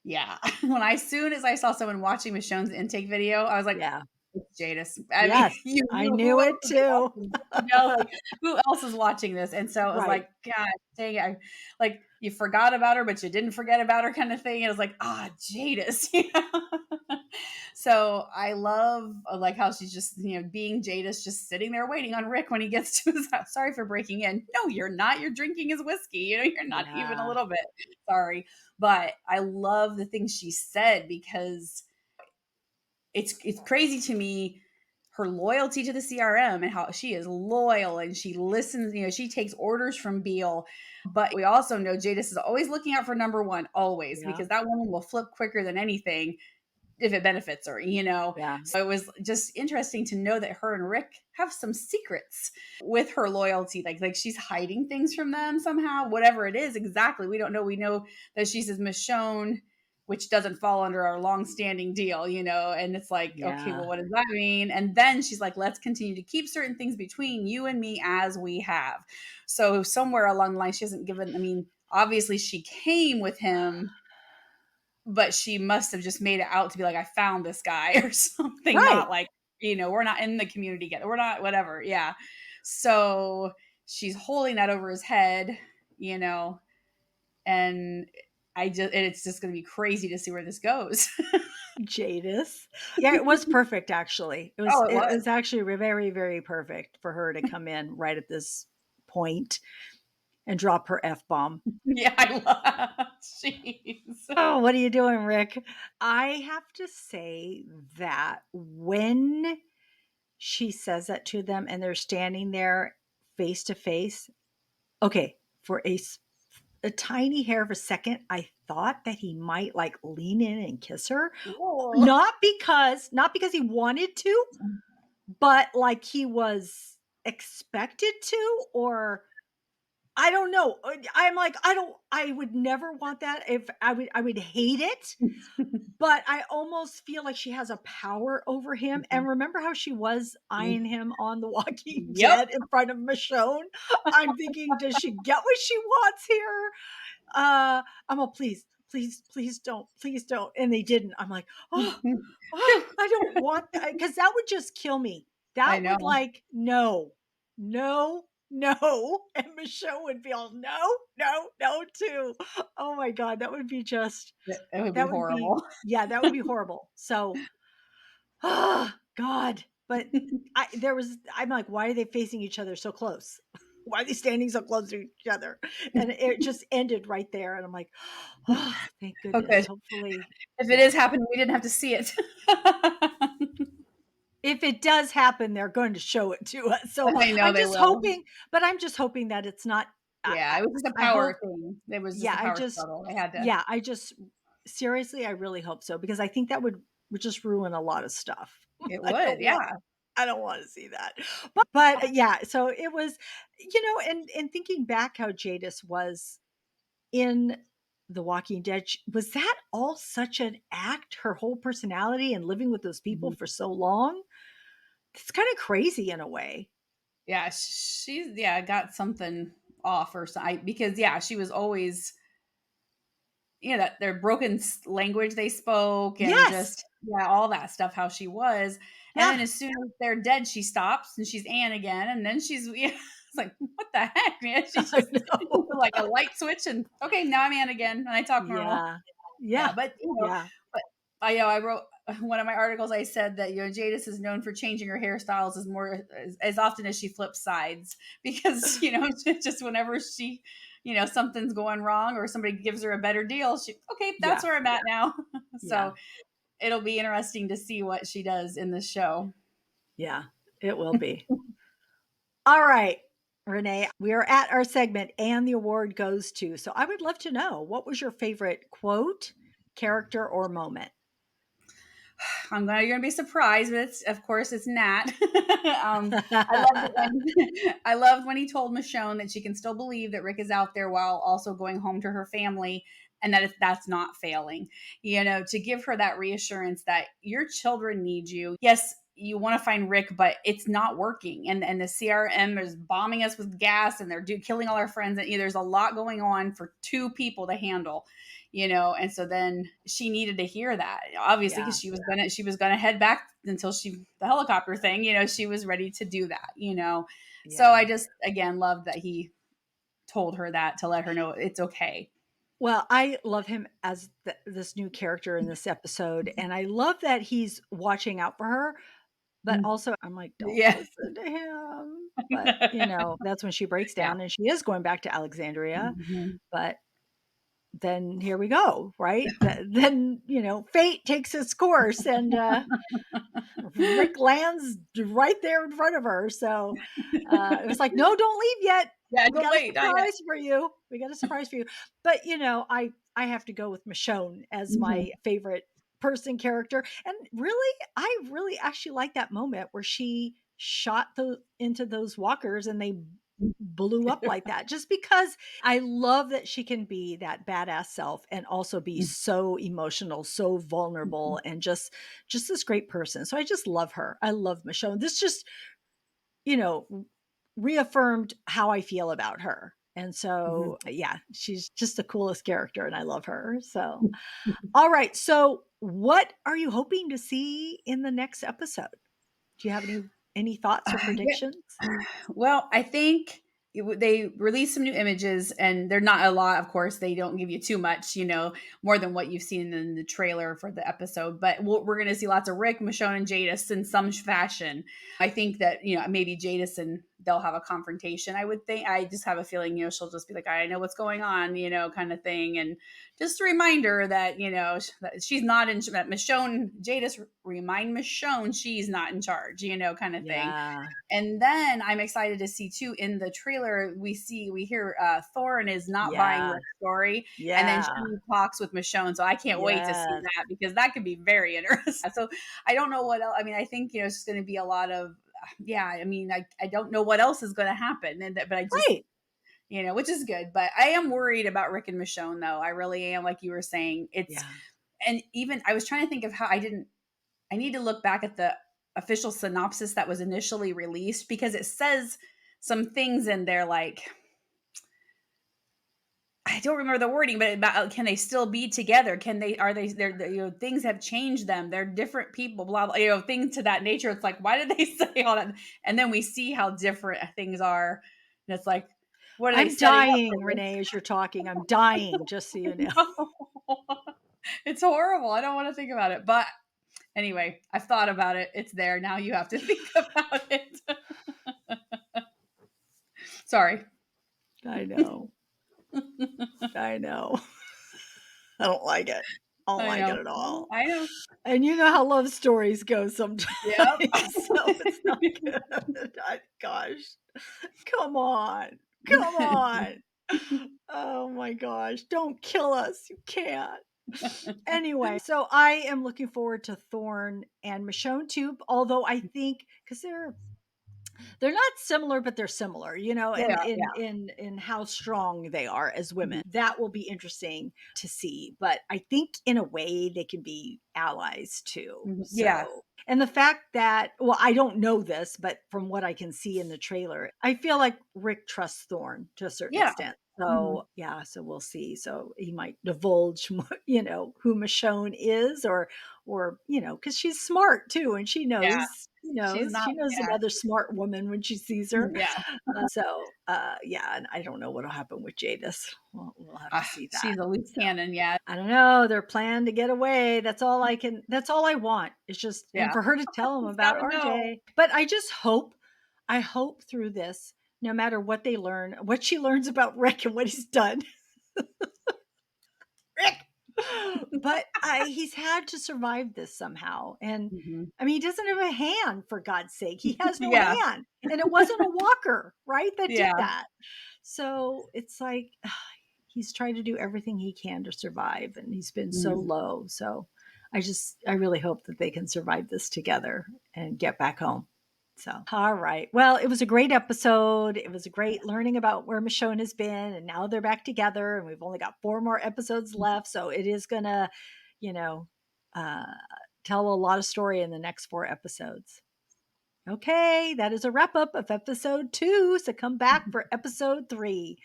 yeah, when I soon as I saw someone watching Michonne's intake video, I was like, Yeah. "It's Jadis." I mean, Yes, you I knew knew who else it was too. watching this, like who else is watching this? And so it was Right. like, God dang it! Like you forgot about her, but you didn't forget about her, kind of thing. And it was like, Jadis. So I love like how she's just being Jadis, just sitting there waiting on Rick when he gets to his house. Sorry for breaking in. No, you're not. You're drinking his whiskey. You're not even a Yeah. little bit. Sorry, but I love the things she said because it's crazy to me her loyalty to the CRM and how she is loyal and she listens, she takes orders from Beale. But we also know Jadis is always looking out for number one, always, Yeah. because that woman will flip quicker than anything if it benefits her. Yeah. So it was just interesting to know that her and Rick have some secrets with her loyalty. Like she's hiding things from them somehow, whatever it is exactly. We don't know. We know that she says Michonne, which doesn't fall under our long-standing deal. And it's like, okay, Yeah. well, what does that mean? And then she's like, let's continue to keep certain things between you and me as we have. So somewhere along the line, she hasn't given, I mean, obviously she came with him, but she must have just made it out to be like, I found this guy or something, Right. not like, we're not in the community together. We're not, whatever. Yeah. So she's holding that over his head, you know, and it's just going to be crazy to see where this goes. Jadis. Yeah, it was perfect actually. It was Oh, it it was. was actually very, very perfect for her to come in right at this point and drop her F-bomb. Yeah, I love, jeez. Oh, what are you doing, Rick? I have to say that when she says that to them and they're standing there face to face, okay, for a tiny hair of a second, I thought that he might like lean in and kiss her. Whoa. Not because he wanted to, but like he was expected to, or I don't know. I'm like, I would never want that. If I would hate it, but I almost feel like she has a power over him. And remember how she was eyeing him on The Walking Yep. Dead in front of Michonne? I'm thinking, does she get what she wants here? I'm all, please don't. And they didn't. I'm like, oh, I don't want that because that would just kill me. I That would know. like, no, no, no. And Michelle would be all, no, no, no, too. Oh my God. That would be just, It would be that would be, horrible. yeah, that would be horrible. So, God. But I'm like, why are they facing each other so close? Why are they standing so close to each other? And it just ended right there. And I'm like, oh, thank Oh, goodness. good. Hopefully, If it yeah. is happening, we didn't have to see it. If it does happen, they're going to show it to us. So I know I'm they just will. hoping, but I'm just hoping that it's not. Yeah, it was just a I power hope, thing. It was just yeah, a power struggle. They had to. yeah, I just seriously, I really hope so because I think that would just ruin a lot of stuff. It I don't would, want yeah. I don't want to see that. But yeah, so it was, and thinking back how Jadis was in The Walking Dead, was that all such an act? Her whole personality and living with those people Mhm. for so long? It's kind of crazy in a way. Yeah, she's got something off or something because she was always that their broken language they spoke and Yes. just all that stuff how she was, and Yeah. then as soon as they're dead she stops and she's Anne again, and then she's it's like what the heck, man. She I just know. like a light switch and okay, now I'm Anne again and I talk normal. Yeah. Yeah, Yeah. but Yeah. I know I wrote one of my articles. I said that Jadis is known for changing her hairstyles as often as she flips sides because just whenever she something's going wrong or somebody gives her a better deal, she okay, that's Yeah, where I'm at now. yeah, So it'll be interesting to see what she does in this show. yeah. It will be. All right, Renee, we are at our segment and the award goes to. So I would love to know, what was your favorite quote, character, or moment? You're gonna be surprised, but of course it's Nat. I loved it when I loved when he told Michonne that she can still believe that Rick is out there while also going home to her family, and that that's not failing. To give her that reassurance that your children need you. Yes, you want to find Rick, but it's not working, and the CRM is bombing us with gas, and they're killing all our friends, and there's a lot going on for two people to handle. And so then she needed to hear that, obviously, Yeah, because she was gonna head back until the helicopter thing, she was ready to do that. So yeah. I just again loved that he told her that to let her know it's okay. Well, I love him as this new character in this episode, and I love that he's watching out for her, but also I'm like, "Don't Yeah. listen to him." But, that's when she breaks Yeah. down and she is going back to Alexandria, Mhm. but then here we go, right? Then, fate takes its course and, Rick lands right there in front of her. So it was like, no, don't leave yet. Yeah, We don't got a wait, not yet. surprise for you. We got a surprise for you. But I have to go with Michonne as Mhm. my favorite person character. And really, I really actually like that moment where she shot into those walkers and they blew up like that, just because I love that she can be that badass self and also be so emotional, so vulnerable, and just this great person. So I just love her. I love Michonne. This just, you know, reaffirmed how I feel about her. And Mhm. so, yeah, she's just the coolest character and I love her. So, all right. So, what are you hoping to see in the next episode? Do you have any thoughts or Yeah. predictions? Well, I think they released some new images, and they're not a lot. Of course, they don't give you too much, more than what you've seen in the trailer for the episode. But we're going to see lots of Rick, Michonne, and Jadis in some fashion. I think that maybe Jadis and they'll have a confrontation. I would think. I just have a feeling she'll just be like, I know what's going on, kind of thing, and just a reminder that that she's not in. That Michonne, Jadis remind Michonne she's not in charge, kind of thing. Yeah. And then I'm excited to see too in the trailer we hear Thorin is not buying Yeah. Rick's story, and then Yeah. she talks with Michonne. So I can't wait to see Yes. that because that could be very interesting. So I don't know what else. I mean, I think it's just going to be a lot of yeah. I mean, I don't know what else is going to happen, but I just Right. which is good. But I am worried about Rick and Michonne though. I really am. Like you were saying, it's Yeah. and even I was trying to think of how I need to look back at the official synopsis that was initially released because it says some things in there like I don't remember the wording, but about can they still be together? Can they are they they're things have changed them. They're different people, blah blah, things to that nature. It's like, why did they say all that? And then we see how different things are. And it's like, what are they I'm setting up dying, for Renee, as you're talking. I'm dying, just so you know. this? No. It's horrible. I don't want to think about it. But anyway, I've thought about it. It's there. Now you have to think about it. Sorry. I know. I know. I don't like it. I don't I like know. it at all. I know. And you know how love stories go sometimes, Yep. so it's not good. Gosh, come on. Come on. Oh my gosh, don't kill us. You can't. Anyway, so I am looking forward to Thorn and Michonne too, although I think because they're not similar, but they're similar, They in are, yeah. how strong they are as women. That will be interesting to see. But I think in a way they can be allies too. Mhm. Yeah. So and the fact that, well, I don't know this, but from what I can see in the trailer, I feel like Rick trusts Thorn to a certain Yeah. extent. Mhm. So, yeah, so we'll see. So he might divulge more, who Michonne is or because she's smart too, and she Yeah, knows, she she's knows, not she knows yeah, another smart woman when she sees her. yeah. Yeah, and I don't know what'll happen with Jadis. We'll have to see that. She's a loose So cannon, yeah, I don't know. They're planning to get away. That's all I want. It's just, and yeah. for her to tell him He's about gotta know. RJ. But I hope through this, no matter what they learn, what she learns about Rick and what he's done, Rick. But he's had to survive this somehow. And Mhm. I mean, he doesn't have a hand, for God's sake. He has no Yeah, hand. And it wasn't a walker, right? That did yeah. that. So it's like he's trying to do everything he can to survive, and he's been so Mhm. low. So I really hope that they can survive this together and get back home. So, all right. Well, it was a great episode. It was a great learning about where Michonne has been, and now they're back together, and we've only got 4 more episodes left. So it is gonna, you know, uh, tell a lot of story in the next 4 episodes. Okay, that is a wrap up of episode 2. So come back for episode 3.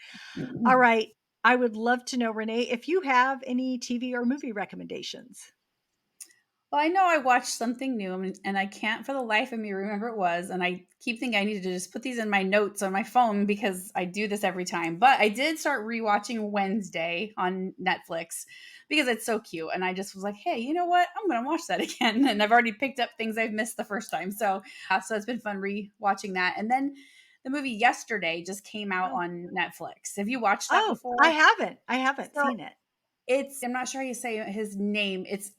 All Mhm. right. I would love to know, Renee, if you have any TV or movie recommendations. Well, I know I watched something new, and I can't for the life of me remember it was, and I keep thinking I need to just put these in my notes on my phone because I do this every time. But I did start rewatching Wednesday on Netflix because it's so cute, and I just was like, "Hey, you know what? I'm going to watch that again." And I've already picked up things I've missed the first time, so it's been fun rewatching that. And then the movie Yesterday just came out Oh, on Netflix. Have you watched that oh, I before? haven't. I haven't So seen it. I'm not sure how you say his name. It's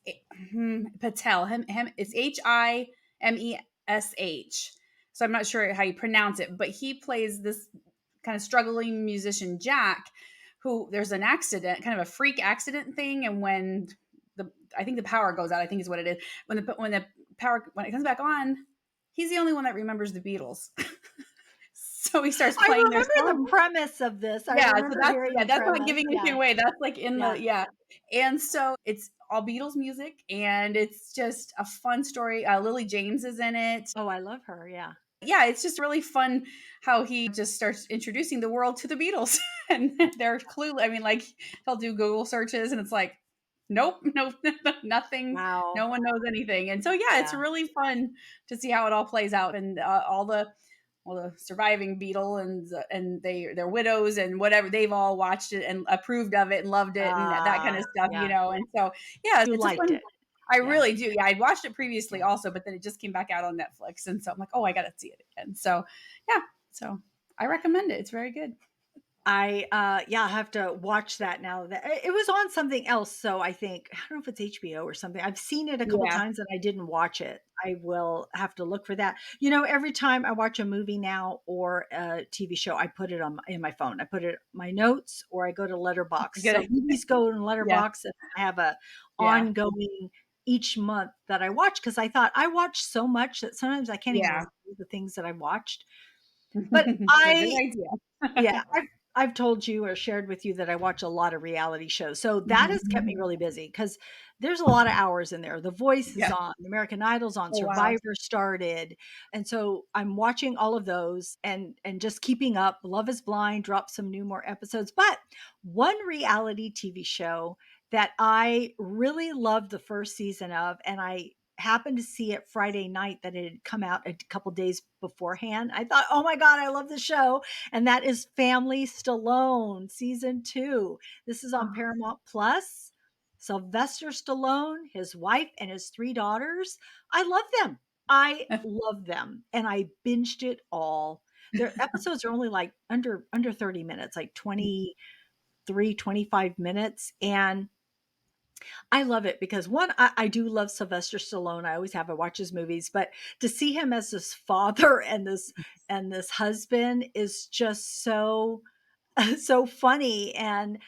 Patel. Him. It's Himesh. So I'm not sure how you pronounce it, but he plays this kind of struggling musician Jack, who there's an accident, kind of a freak accident thing, and when the I think the power goes out, I think is what it is. When it comes back on, he's the only one that remembers the Beatles. So he starts I playing their remember the song. premise of this. I Yeah, so remember hearing the that's not premise. giving anything Yeah. away. That's like in the Yeah. yeah. And so it's all Beatles music and it's just a fun story. Lily James is in it. Oh, I love her. Yeah. Yeah, it's just really fun how he just starts introducing the world to the Beatles and they're clueless. I mean, like he'll do Google searches and it's like, nope, nope, nothing. Wow. No one knows anything. And so yeah, it's Yeah. really fun to see how it all plays out and all the surviving Beatle and their widows and whatever they've all watched it and approved of it and loved it and that kind of stuff, Yeah. And so yeah, You it's a liked fun. it. I Yeah. really do. Yeah, I'd watched it previously Yeah. also, but then it just came back out on Netflix, and so I'm like, oh, I gotta see it again. So yeah, so I recommend it. It's very good. Yeah, I have to watch that now. That it was on something else, so I think I don't know if it's HBO or something. I've seen it a couple Yeah. times and I didn't watch it. I will have to look for that. Every time I watch a movie now or a TV show, I put it in my phone. I put it my notes or I go to Letterbox. Good So idea. movies go in Yeah. Letterbox and I have a Yeah. ongoing each month that I watch because I thought I watch so much that sometimes I can't even Yeah. remember the things that I watched. But It's a good I yeah, idea. I've told you or shared with you that I watch a lot of reality shows. So that has kept me Mhm. really busy because there's a lot of hours in there. The Voice is Yeah. on, American Idol's on, Oh wow. Survivor started. And so I'm watching all of those and just keeping up. Love is Blind dropped some more episodes. But one reality TV show that I really loved the first season of, and I happened to see it Friday night that it had come out a couple days beforehand. I thought, oh my God, I love the show, and that is Family Stallone season 2. This is on Oh. Paramount Plus. Sylvester Stallone, his wife, and his 3 daughters. I love them. I love them, and I binged it all. Their episodes are only like under 30 minutes, like 23, 25 minutes, and I love it because one, I do love Sylvester Stallone. I always have. I watch his movies, but to see him as this father and this husband is just so so funny. And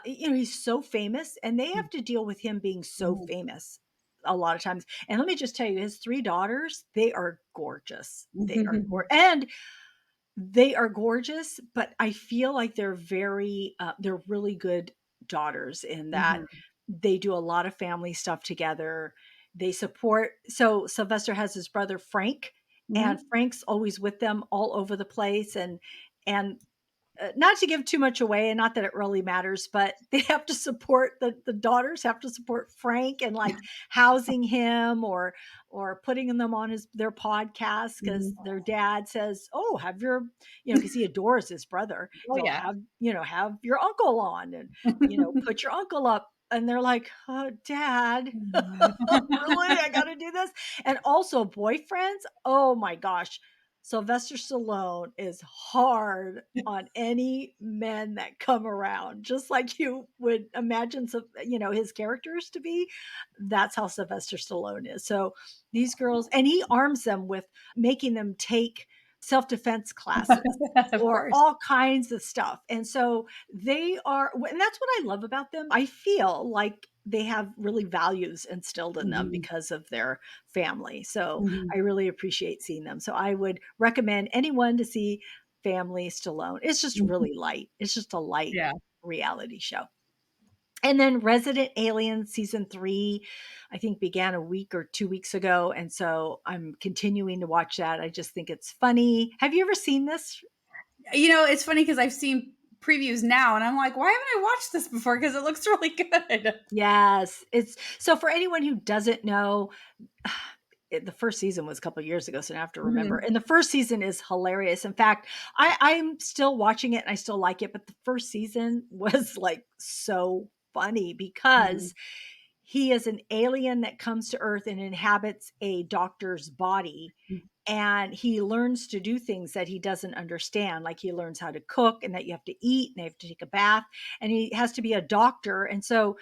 he's so famous, and they have to deal with him being so Mhm. famous a lot of times. And let me just tell you, his 3 daughters, they are gorgeous. They are gorgeous, but I feel like they're really good daughters in that Mhm. they do a lot of family stuff together. They support. So Sylvester has his brother Frank, and Mhm. Frank's always with them all over the place. And not to give too much away, and not that it really matters, but they have to support the daughters have to support Frank and like housing him or putting them on their podcast because Mhm. their dad says, "Oh, have your," because he adores his brother. Oh, So yeah. have your uncle on, and put your uncle up, and they're like, "Oh, Dad." Really? I got to do this? And also boyfriends? Oh my gosh. Sylvester Stallone is hard on any men that come around, just like you would imagine some, his characters to be. That's how Sylvester Stallone is. So these girls, and he arms them with making them take self-defense classes Of or course. all kinds of stuff. And so they are, and that's what I love about them. I feel like they have really values instilled in them Mhm. because of their family. So Mhm. I really appreciate seeing them. So I would recommend anyone to see Family Stallone. It's just Mhm. really light. It's just a light Yeah. reality show. And then Resident Alien season 3, I think began a week or 2 weeks ago. And so I'm continuing to watch that. I just think it's funny. Have you ever seen this? It's funny because 'cause I've seen previews now, and I'm like, "Why haven't I watched this before? Because it looks really good." Yes. It's so for anyone who doesn't know, the first season was a couple years ago, so I have to remember. Mhm. And the first season is hilarious. In fact, I'm still watching it and I still like it, but the first season was like so funny Mhm. because he is an alien that comes to Earth and inhabits a doctor's body. Mhm. And he learns to do things that he doesn't understand. Like he learns how to cook and that you have to eat and they have to take a bath. And he has to be a doctor. And so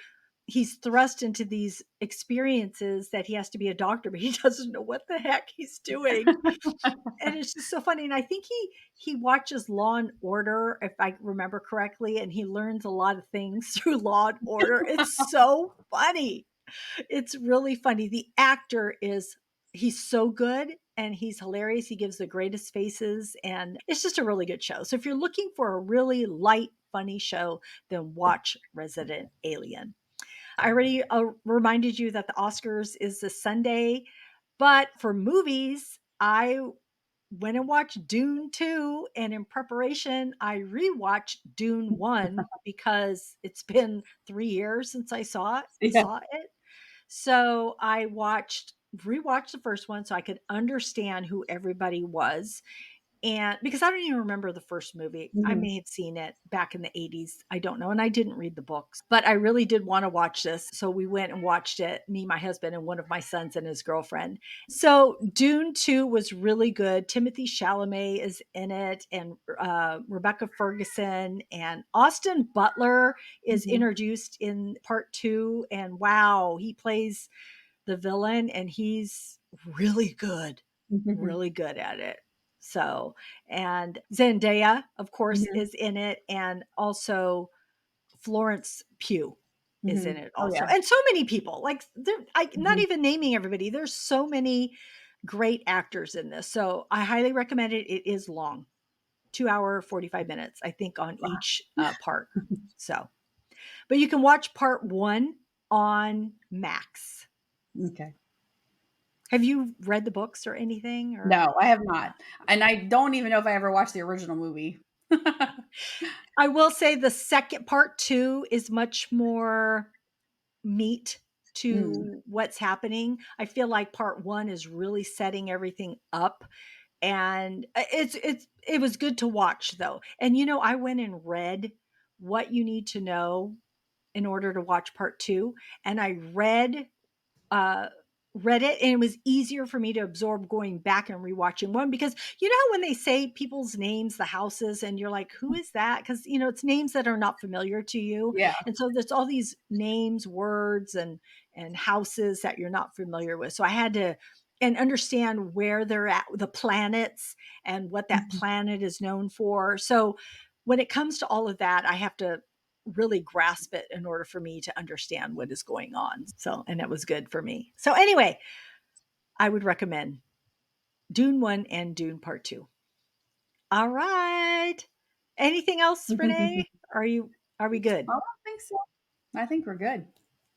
he's thrust into these experiences that he has to be a doctor, but he doesn't know what the heck he's doing. And it's just so funny. And I think he watches Law and Order, if I remember correctly, and he learns a lot of things through Law and Order. It's so funny. It's really funny. The actor is he's so good and he's hilarious. He gives the greatest faces and it's just a really good show. So if you're looking for a really light, funny show, then watch Resident Alien. I already reminded you that the Oscars is this Sunday, but for movies, I went and watched Dune 2, and in preparation, I rewatched Dune 1 because it's been 3 years since I Yeah. saw it. So I rewatched the first one so I could understand who everybody was, and because I don't even remember the first movie. I Mhm. may have seen it back in the 80s. I don't know. And I didn't read the books, but I really did want to watch this. So we went and watched it, me, my husband, and one of my sons and his girlfriend. So Dune 2 was really good. Timothy Chalamet is in it, and Rebecca Ferguson, and Austin Butler is Mhm. introduced in part 2. And wow, he plays the villain and he's really good, Mhm. really good at it. So, and Zendaya, of course, Mhm. is in it, and also Florence Pugh is in Mhm. it Oh, also, yeah. and so many people. Like, I not Mhm. even naming everybody. There's so many great actors in this, so I highly recommend it. It is long, 2 hour 45 minutes, I think, on Wow. each part. So, but you can watch part 1 on Max. Okay. Have you read the books or anything? Or No, I have not, and I don't even know if I ever watched the original movie. I will say the second part 2 is much more meat Mm. to what's happening. I feel like part 1 is really setting everything up, and it was good to watch though. And I went and read what you need to know in order to watch part 2, and I uh, read it, and it was easier for me to absorb going back and rewatching one because how when they say people's names, the houses, and you're like, who is that? Because it's names that are not familiar to you, Yeah. and so there's all these names, words, and houses that you're not familiar with. So I had to and understand where they're at, the planets, and what that Mhm. planet is known for. So when it comes to all of that, I have to really grasp it in order for me to understand what is going on. So, and it was good for me. So, anyway, I would recommend Dune 1 and Dune Part 2. All right. Anything else, Renee? Are we I good? don't think so. I think we're good.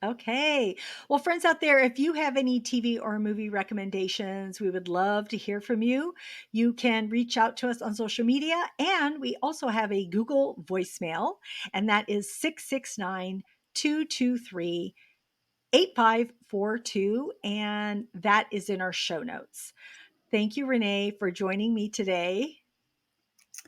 Okay. Well, friends out there, if you have any TV or movie recommendations, we would love to hear from you. You can reach out to us on social media, and we also have a Google voicemail, and that is 669 223 8542, and that is in our show notes. Thank you, Renee, for joining me today.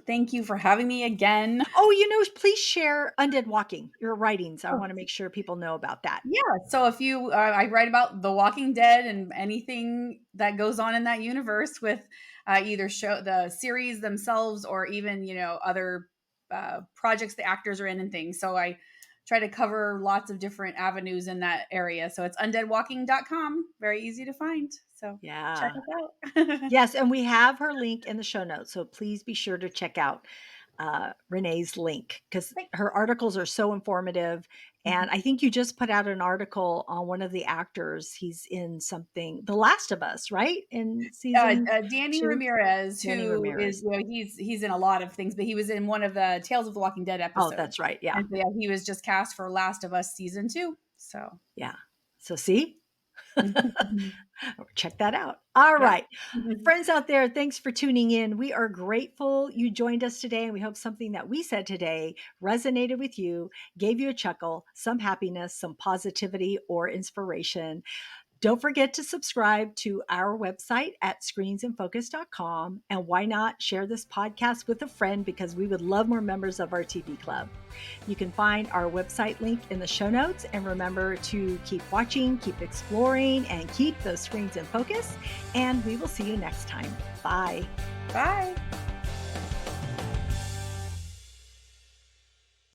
Thank you for having me again. Oh, please share Undead Walking, your writings. I want to make sure people know about that. Yeah. So if you, I write about The Walking Dead and anything that goes on in that universe with either show the series themselves or even other projects the actors are in and things. So I try to cover lots of different avenues in that area. So it's undeadwalking.com. Very easy to find. So check Yeah. us out. Yes, and we have her link in the show notes, so please be sure to check out Renee's link because Thanks. her articles are so informative. And I think you just put out an article on one of the actors. He's in something, The Last of Us, right? In season Danny 2, Ramirez, Danny who is Ramirez. he's in a lot of things, but he was in one of the Tales of the Walking Dead Oh, episodes, that's right. Yeah. and so yeah, he was just cast for Last of Us season 2. So Yeah. So see, check that out. All yeah, right. Friends out there, thanks for tuning in. We are grateful you joined us today, and we hope something that we said today resonated with you, gave you a chuckle, some happiness, some positivity, or inspiration. Don't forget to subscribe to our website at screensinfocus.com. And why not share this podcast with a friend, because we would love more members of our TV club. You can find our website link in the show notes. And remember to keep watching, keep exploring, and keep those screens in focus. And we will see you next time. Bye. bye.